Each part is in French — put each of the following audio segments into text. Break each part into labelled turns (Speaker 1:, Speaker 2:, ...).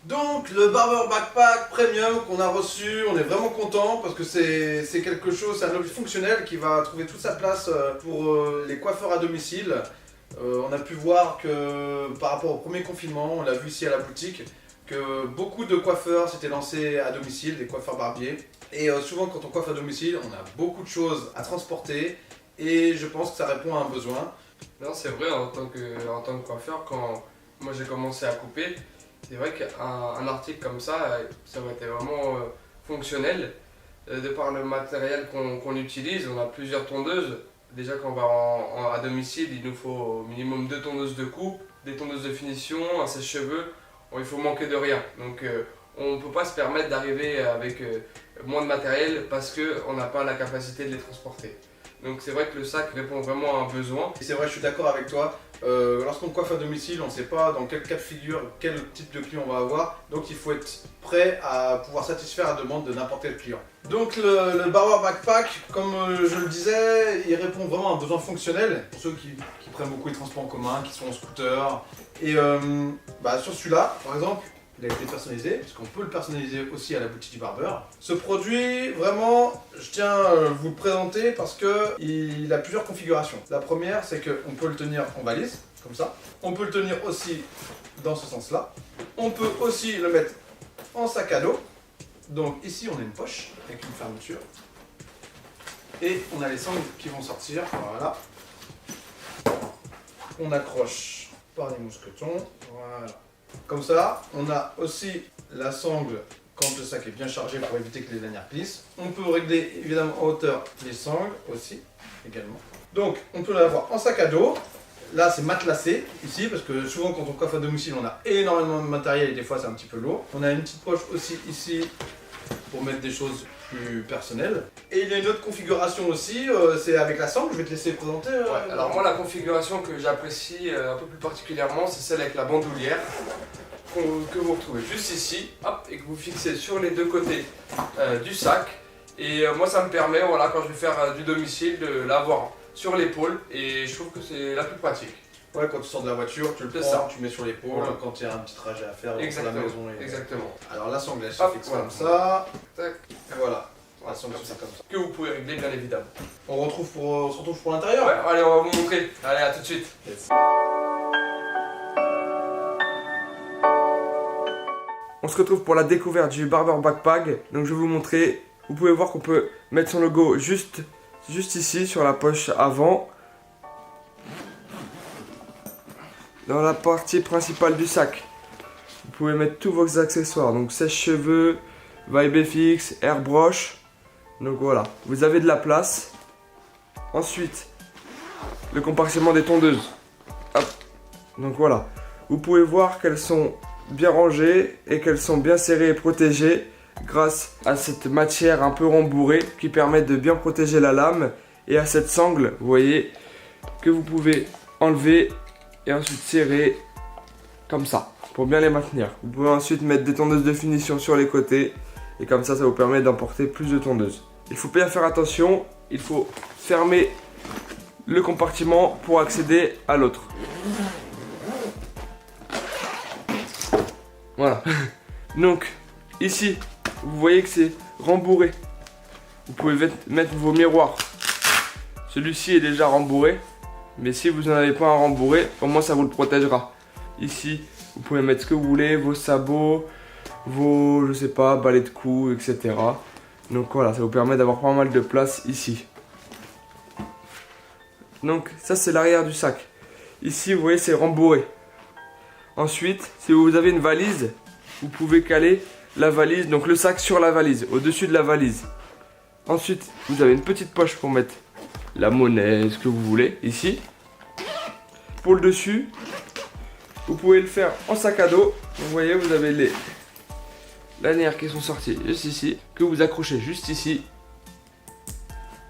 Speaker 1: Donc le Barber Backpack Premium qu'on a reçu, on est vraiment content parce que c'est quelque chose, c'est un objet fonctionnel qui va trouver toute sa place pour les coiffeurs à domicile. On a pu voir que par rapport au premier confinement, on l'a vu ici à la boutique, que beaucoup de coiffeurs s'étaient lancés à domicile, des coiffeurs barbiers. Et souvent quand on coiffe à domicile, on a beaucoup de choses à transporter et je pense que ça répond à un besoin.
Speaker 2: Non, c'est vrai, en tant que coiffeur, quand moi j'ai commencé à couper, c'est vrai qu'un article comme ça aurait été vraiment fonctionnel. De par le matériel qu'on utilise, on a plusieurs tondeuses. Déjà quand on va à domicile, il nous faut au minimum 2 tondeuses de coupe, des tondeuses de finition, un sèche-cheveux. Bon, il faut manquer de rien. Donc on ne peut pas se permettre d'arriver avec moins de matériel parce qu'on n'a pas la capacité de les transporter. Donc c'est vrai que le sac répond vraiment à un besoin.
Speaker 1: Et c'est vrai, je suis d'accord avec toi. Lorsqu'on coiffe à domicile, on ne sait pas dans quel cas de figure, quel type de client on va avoir. Donc il faut être prêt à pouvoir satisfaire la demande de n'importe quel client. Donc le Barber Backpack, comme je le disais, il répond vraiment à un besoin fonctionnel. Pour ceux qui prennent beaucoup les transports en commun, qui sont en scooter. Et sur celui-là, par exemple, il a été personnalisé, parce qu'on peut le personnaliser aussi à la boutique du barbeur. Ce produit, vraiment, je tiens à vous le présenter parce qu'il a plusieurs configurations. La première, c'est qu'on peut le tenir en valise, comme ça. On peut le tenir aussi dans ce sens-là. On peut aussi le mettre en sac à dos. Donc ici, on a une poche avec une fermeture. Et on a les sangles qui vont sortir, voilà. On accroche par les mousquetons, voilà. Comme ça, on a aussi la sangle quand le sac est bien chargé pour éviter que les lanières glissent. On peut régler évidemment en hauteur les sangles aussi, également. Donc, on peut l'avoir en sac à dos. Là, c'est matelassé ici, parce que souvent quand on coiffe à domicile, on a énormément de matériel et des fois c'est un petit peu lourd. On a une petite poche aussi ici pour mettre des choses plus personnelles. Et il y a une autre configuration aussi, c'est avec la sangle. Je vais te laisser présenter.
Speaker 2: Ouais, alors moi, la configuration que j'apprécie un peu plus particulièrement, c'est celle avec la bandoulière que vous retrouvez juste ici, hop, et que vous fixez sur les deux côtés du sac. Et moi, ça me permet, voilà, quand je vais faire du domicile, de l'avoir sur l'épaule, et je trouve que c'est la plus pratique.
Speaker 1: Ouais, quand tu sors de la voiture, tu le prends, tu mets sur l'épaule, ouais. Quand il y a un petit trajet à faire dans la maison.
Speaker 2: Exactement.
Speaker 1: Alors la sangle, elle se fixe comme ça.
Speaker 2: Tac.
Speaker 1: Et voilà. La sangle se fixe comme ça.
Speaker 2: Que vous pouvez régler, bien évidemment.
Speaker 1: On se retrouve pour l'intérieur.
Speaker 2: Ouais, allez, on va vous montrer. Allez, à tout de suite.
Speaker 1: Yes.
Speaker 2: On se retrouve pour la découverte du Barber Backpack. Donc je vais vous montrer. Vous pouvez voir qu'on peut mettre son logo juste ici sur la poche avant. Dans la partie principale du sac, vous pouvez mettre tous vos accessoires. Donc sèche-cheveux, Vibefix, airbrush. Donc voilà, vous avez de la place. Ensuite, le compartiment des tondeuses. Hop. Donc voilà, vous pouvez voir qu'elles sont bien rangées et qu'elles sont bien serrées et protégées grâce à cette matière un peu rembourrée qui permet de bien protéger la lame, et à cette sangle, vous voyez, que vous pouvez enlever et ensuite serrer comme ça pour bien les maintenir. Vous pouvez ensuite mettre des tondeuses de finition sur les côtés et comme ça vous permet d'emporter plus de tondeuses. Il faut bien faire attention, il faut fermer le compartiment pour accéder à l'autre. Voilà. Donc ici, vous voyez que c'est rembourré. Vous pouvez mettre vos miroirs. Celui-ci est déjà rembourré. Mais si vous n'en avez pas un rembourré, au moins ça vous le protégera. Ici, vous pouvez mettre ce que vous voulez, vos sabots, vos, je sais pas, balais de cou, etc. Donc voilà, ça vous permet d'avoir pas mal de place ici. Donc ça c'est l'arrière du sac. Ici, vous voyez, c'est rembourré. Ensuite, si vous avez une valise, vous pouvez caler la valise, donc le sac sur la valise, au-dessus de la valise. Ensuite, vous avez une petite poche pour mettre la monnaie, ce que vous voulez, ici. Pour le dessus, vous pouvez le faire en sac à dos. Vous voyez, vous avez les lanières qui sont sorties juste ici, que vous accrochez juste ici.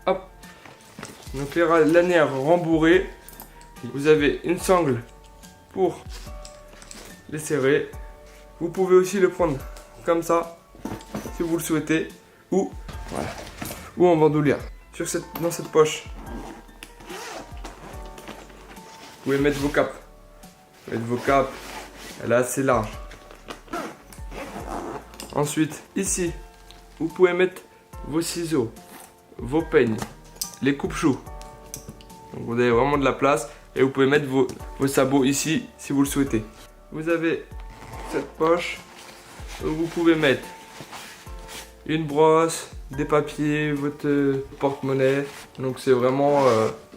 Speaker 2: Hop. Donc les lanières rembourrées. Vous avez une sangle pour les serrer. Vous pouvez aussi le prendre comme ça, si vous le souhaitez, ou voilà, ou en bandoulière. Dans cette poche, vous pouvez mettre vos capes. Elle est assez large. Ensuite, ici, vous pouvez mettre vos ciseaux, vos peignes, les coupe-choux. Donc vous avez vraiment de la place et vous pouvez mettre vos sabots ici si vous le souhaitez. Vous avez cette poche où vous pouvez mettre une brosse, des papiers, votre porte-monnaie. Donc c'est vraiment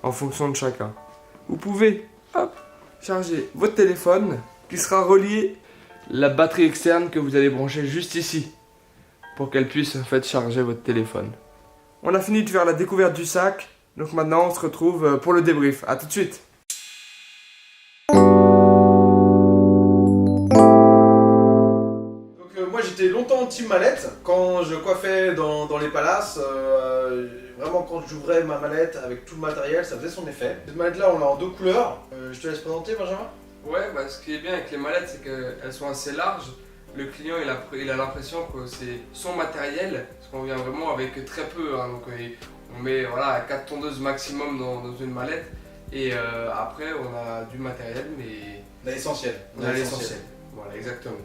Speaker 2: en fonction de chacun. Vous pouvez charger votre téléphone qui sera relié à la batterie externe que vous allez brancher juste ici pour qu'elle puisse en fait charger votre téléphone. On a fini de faire la découverte du sac. Donc maintenant on se retrouve pour le débrief. A tout de suite.
Speaker 1: Moi j'étais longtemps team mallette quand je coiffais dans les palaces. Vraiment quand j'ouvrais ma mallette avec tout le matériel, ça faisait son effet. Cette mallette là on l'a en 2 couleurs. Je te laisse présenter Benjamin.
Speaker 2: Ouais, bah, ce qui est bien avec les mallettes c'est qu'elles sont assez larges. Le client il a l'impression que c'est son matériel, parce qu'on vient vraiment avec très peu. Hein, donc on met voilà, 4 tondeuses maximum dans une mallette. Et après on a du matériel mais...
Speaker 1: On a l'essentiel.
Speaker 2: On a l'essentiel. Voilà, exactement.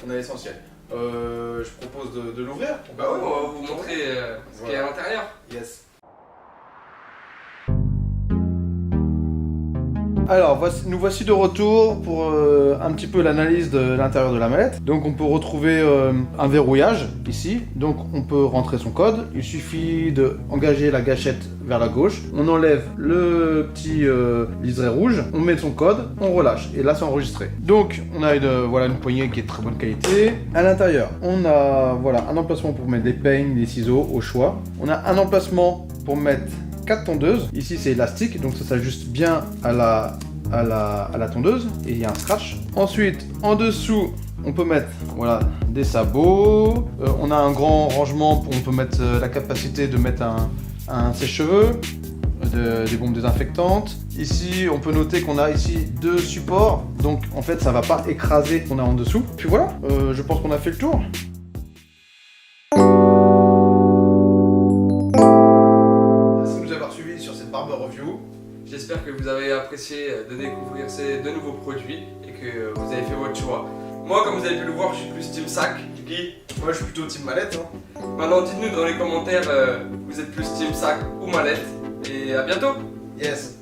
Speaker 1: On a l'essentiel. Je propose de l'ouvrir.
Speaker 2: Bah oui, on va vous montrer ce qu'il y a à l'intérieur.
Speaker 1: Yes. Alors, nous voici de retour pour un petit peu l'analyse de l'intérieur de la mallette. Donc, on peut retrouver un verrouillage ici. Donc, on peut rentrer son code. Il suffit d'engager la gâchette vers la gauche. On enlève le petit liseré rouge. On met son code, on relâche. Et là, c'est enregistré. Donc, on a une poignée qui est de très bonne qualité. À l'intérieur, on a un emplacement pour mettre des peignes, des ciseaux au choix. On a un emplacement pour mettre 4 tondeuses. Ici c'est élastique, donc ça s'ajuste bien à la tondeuse et il y a un scratch. Ensuite, en dessous, on peut mettre des sabots. On a un grand rangement, on peut mettre la capacité de mettre un sèche-cheveux, des bombes désinfectantes. Ici, on peut noter qu'on a ici 2 supports, donc en fait ça va pas écraser ce qu'on a en dessous. Puis voilà, je pense qu'on a fait le tour. Barber Review.
Speaker 2: J'espère que vous avez apprécié de découvrir ces 2 nouveaux produits et que vous avez fait votre choix. Moi, comme vous avez pu le voir, je suis plus team sac. Guy,
Speaker 1: moi je suis plutôt team mallette. Hein.
Speaker 2: Maintenant, dites-nous dans les commentaires, vous êtes plus team sac ou mallette. Et à bientôt.
Speaker 1: Yes.